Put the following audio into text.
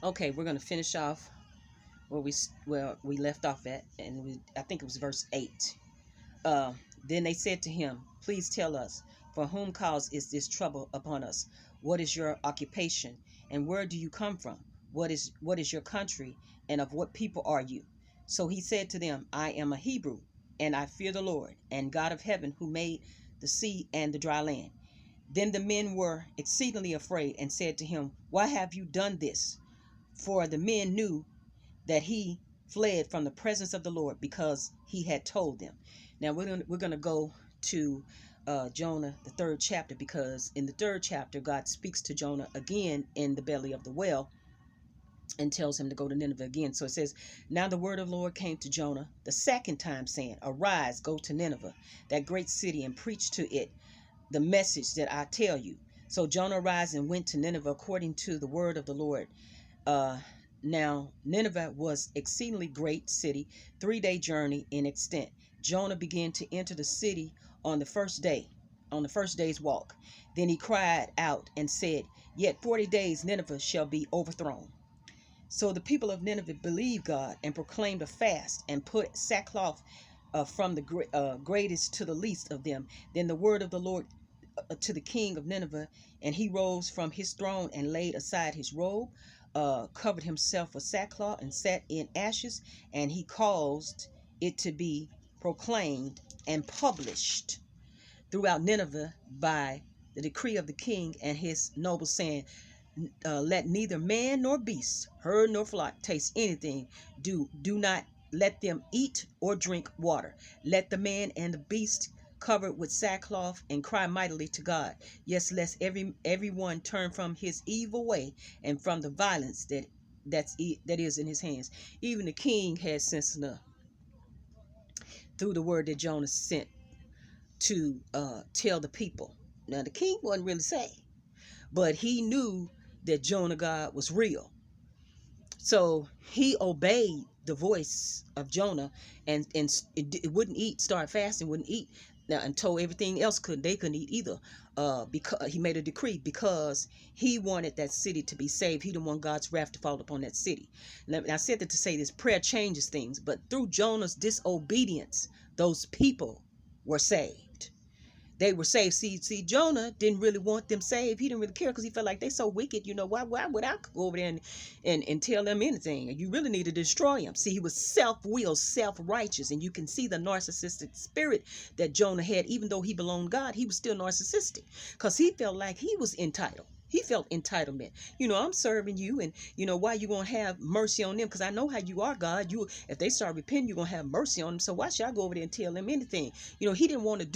Okay, we're going to finish off where we left off at, and I think it was verse 8. Uh, then they said to him, "Please tell us, for whom cause is this trouble upon us? What is your occupation, and where do you come from? What is your country, and of what people are you?" So he said to them, "I am a Hebrew, and I fear the Lord, and God of heaven, who made the sea and the dry land." Then the men were exceedingly afraid, and said to him, "Why have you done this?" For the men knew that he fled from the presence of the Lord, because he had told them. Now we're gonna go to Jonah, the third chapter, because in the third chapter God speaks to Jonah again in the belly of the whale and tells him to go to Nineveh again. So it says, "Now the word of the Lord came to Jonah the second time, saying, Arise, go to Nineveh, that great city, and preach to it the message that I tell you." So Jonah arose and went to Nineveh according to the word of the Lord. Uh, Now Nineveh was exceedingly great city, 3-day journey in extent. Jonah began to enter the city on the first day, on the first day's walk. Then he cried out and said, "Yet 40 days Nineveh shall be overthrown." So the people of Nineveh believed God and proclaimed a fast and put sackcloth from the greatest to the least of them. Then the word of the Lord to the king of Nineveh, and he rose from his throne and laid aside his robe, covered himself with sackcloth, and sat in ashes, and he caused it to be proclaimed and published throughout Nineveh by the decree of the king and his nobles, saying, "Let neither man nor beast, herd nor flock taste anything. Do not let them eat or drink water. Let the man and the beast covered with sackcloth and cry mightily to God. Yes, lest everyone turn from his evil way and from the violence that is in his hands." Even the king had sense enough through the word that Jonah sent to tell the people. Now the king wasn't really saved, but he knew that Jonah God was real. So he obeyed the voice of Jonah, and it wouldn't eat, start fasting, wouldn't eat. Now, and told everything else they couldn't eat either. Because he made a decree, because he wanted that city to be saved. He didn't want God's wrath to fall upon that city. Now, I said that to say this: prayer changes things, but through Jonah's disobedience, those people were saved. They were saved. See, Jonah didn't really want them saved. He didn't really care, because he felt like they so wicked. Why would I go over there and tell them anything? You really need to destroy them. See, he was self-willed, self-righteous, and you can see the narcissistic spirit that Jonah had. Even though he belonged to God, he was still narcissistic, because he felt like he was entitled. He felt entitlement. I'm serving you, and why you gonna have mercy on them? Because I know how you are, God. If they start repenting, you're gonna have mercy on them. So why should I go over there and tell them anything? He didn't want to do